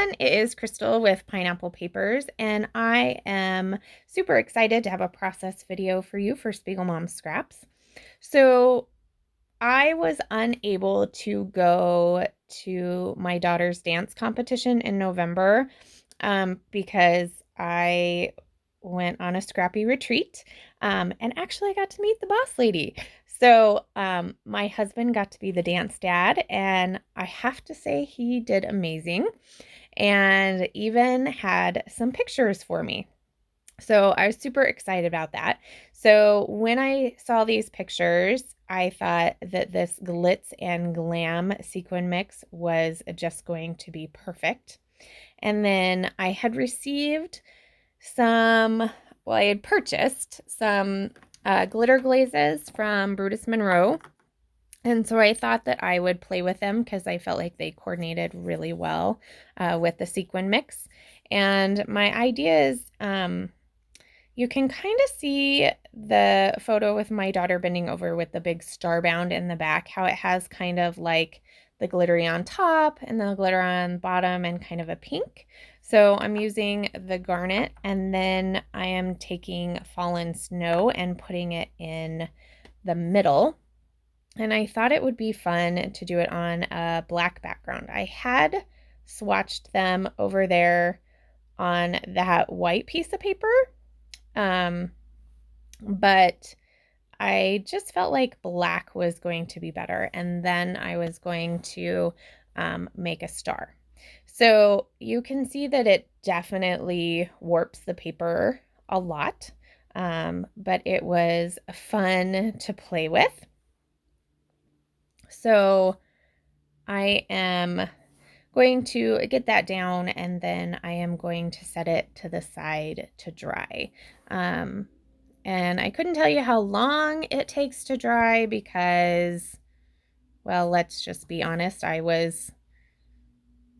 everyone, it is Crystal with Pineapple Papers, and I am super excited to have a process video for you for Spiegelmom Scraps. So I was unable to go to my daughter's dance competition in November because I went on a scrappy retreat and actually I got to meet the boss lady. So my husband got to be the dance dad, and I have to say he did amazing and even had some pictures for me. So I was super excited about that. So when I saw these pictures, I thought that this Glitz and Glam sequin mix was just going to be perfect. And then I had received I had purchased some glitter glazes from Brutus Monroe. And so I thought that I would play with them because I felt like they coordinated really well with the sequin mix. And my idea is you can kind of see the photo with my daughter bending over with the big star bound in the back, how it has kind of like the glittery on top and the glitter on bottom and kind of a pink. So I'm using the garnet, and then I am taking Fallen Snow and putting it in the middle. And I thought it would be fun to do it on a black background. I had swatched them over there on that white piece of paper, but I just felt like black was going to be better. And then I was going to make a star. So you can see that it definitely warps the paper a lot, but it was fun to play with. So I am going to get that down, and then I am going to set it to the side to dry. And I couldn't tell you how long it takes to dry because, well, let's just be honest, I was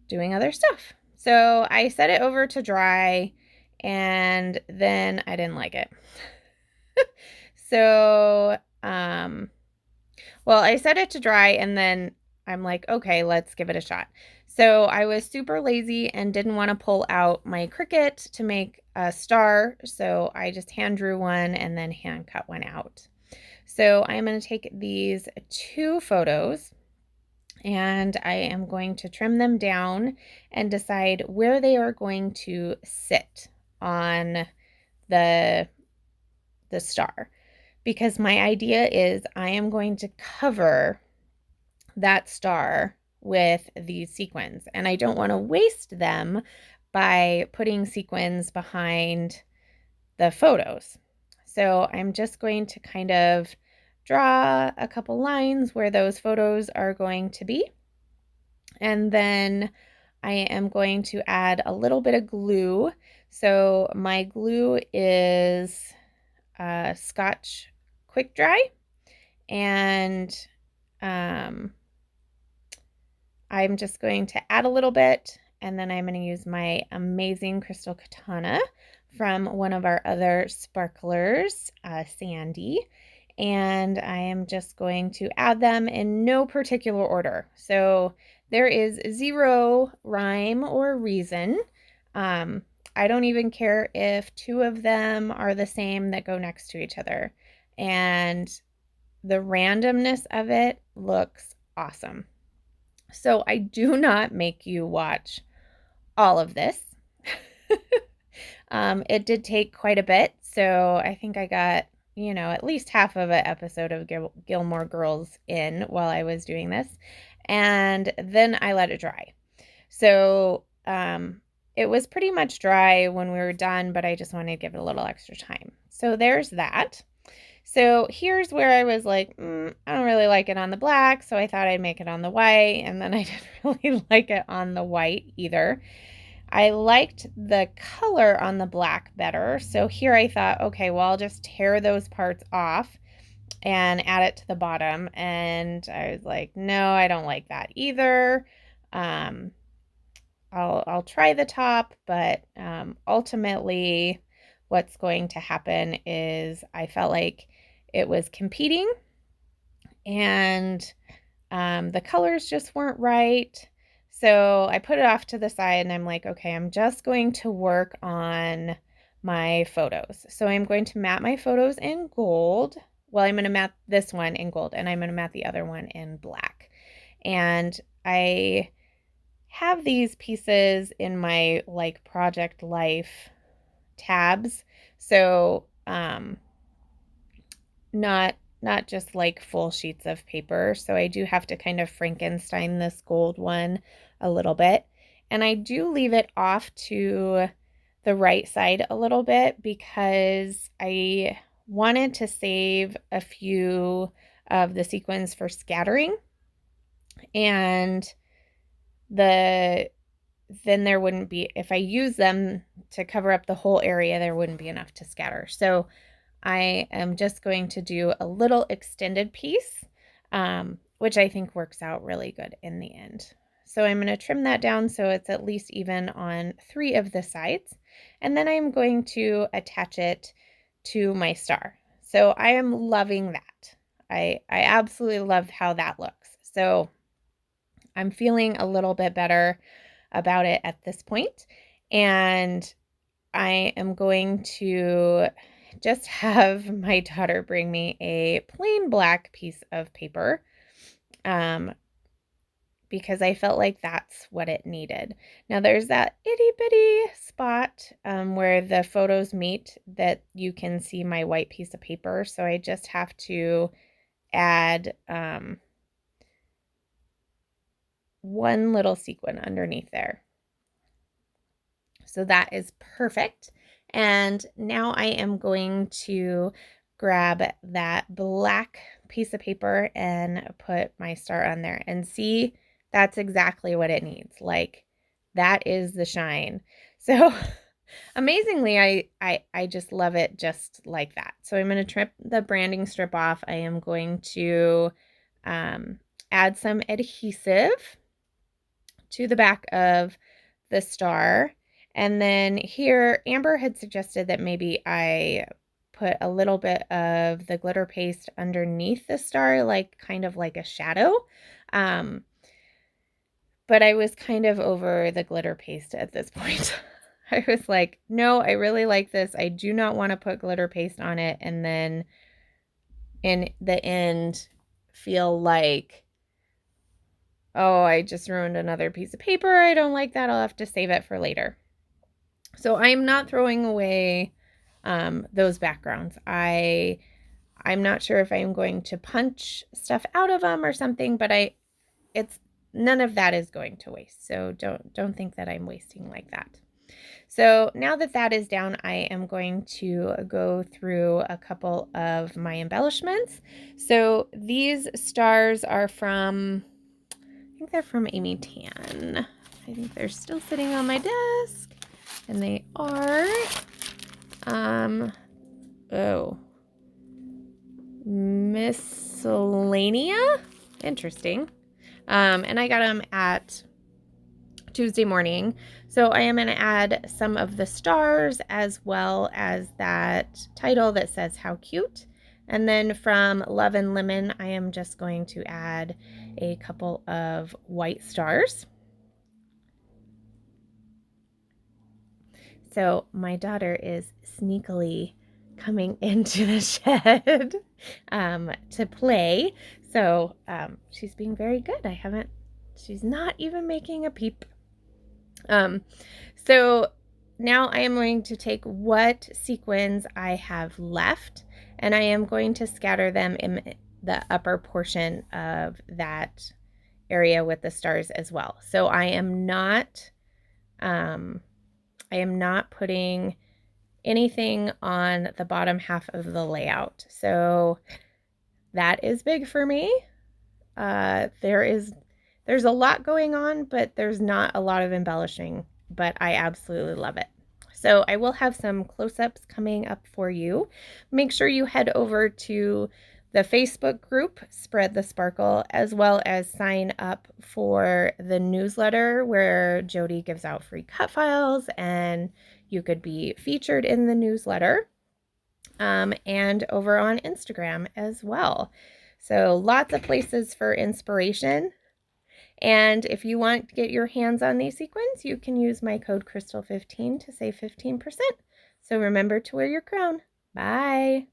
doing other stuff. So I set it over to dry, and then I didn't like it. So, well, I set it to dry, and then I'm like, okay, let's give it a shot. So I was super lazy and didn't want to pull out my Cricut to make a star. So I just hand drew one and then hand cut one out. So I'm going to take these 2 photos and I am going to trim them down and decide where they are going to sit on the star. Because my idea is I am going to cover that star with these sequins, and I don't want to waste them by putting sequins behind the photos. So I'm just going to kind of draw a couple lines where those photos are going to be, and then I am going to add a little bit of glue. So my glue is Scotch Quick Dry, and I'm just going to add a little bit, and then I'm going to use my amazing crystal katana from one of our other sparklers, Sandy, and I am just going to add them in no particular order. So there is 0 rhyme or reason. I don't even care if 2 of them are the same that go next to each other, and the randomness of it looks awesome. So I do not make you watch all of this. It did take quite a bit, so I think I got, at least half of an episode of Gilmore Girls in while I was doing this, and then I let it dry. So it was pretty much dry when we were done, but I just wanted to give it a little extra time. So there's that. So here's where I was like, I don't really like it on the black, so I thought I'd make it on the white, and then I didn't really like it on the white either. I liked the color on the black better, so here I thought, okay, well, I'll just tear those parts off and add it to the bottom, and I was like, no, I don't like that either. I'll try the top, but ultimately what's going to happen is I felt like it was competing, and the colors just weren't right. So I put it off to the side and I'm like, okay, I'm just going to work on my photos. So I'm going to matte my photos in gold. Well, I'm going to matte this one in gold and I'm going to matte the other one in black. And I have these pieces in my like project life tabs. So, not just like full sheets of paper. So I do have to kind of Frankenstein this gold one a little bit. And I do leave it off to the right side a little bit because I wanted to save a few of the sequins for scattering. And then there wouldn't be, if I use them to cover up the whole area, there wouldn't be enough to scatter. So I am just going to do a little extended piece, which I think works out really good in the end. So I'm going to trim that down so it's at least even on 3 of the sides. And then I'm going to attach it to my star. So I am loving that. I absolutely love how that looks. So I'm feeling a little bit better about it at this point. And I am going to just have my daughter bring me a plain black piece of paper because I felt like that's what it needed. Now there's that itty bitty spot where the photos meet that you can see my white piece of paper. So I just have to add one little sequin underneath there. So that is perfect. And now I am going to grab that black piece of paper and put my star on there and see, that's exactly what it needs. Like that is the shine. So amazingly, I just love it just like that. So I'm going to trim the branding strip off. I am going to add some adhesive to the back of the star. And then here, Amber had suggested that maybe I put a little bit of the glitter paste underneath the star, like kind of like a shadow. But I was kind of over the glitter paste at this point. I was like, no, I really like this. I do not want to put glitter paste on it and then in the end feel like, oh, I just ruined another piece of paper. I don't like that. I'll have to save it for later. So I'm not throwing away those backgrounds. I'm not sure if I'm going to punch stuff out of them or something, but it's none of that is going to waste. So don't think that I'm wasting like that. So now that that is down, I am going to go through a couple of my embellishments. So these stars are from, I think they're from Amy Tan. I think they're still sitting on my desk. And they are, Miscellanea. Interesting. And I got them at Tuesday morning. So I am going to add some of the stars as well as that title that says how cute. And then from Love and Lemon, I am just going to add a couple of white stars. So my daughter is sneakily coming into the shed to play. So she's being very good. She's not even making a peep. So now I am going to take what sequins I have left and I am going to scatter them in the upper portion of that area with the stars as well. So I am not putting anything on the bottom half of the layout. So that is big for me. There's a lot going on, but there's not a lot of embellishing, but I absolutely love it. So I will have some close-ups coming up for you. Make sure you head over to the Facebook group, Spread the Sparkle, as well as sign up for the newsletter where Jody gives out free cut files and you could be featured in the newsletter, and over on Instagram as well. So lots of places for inspiration. And if you want to get your hands on these sequins, you can use my code Crystal15 to save 15%. So remember to wear your crown. Bye.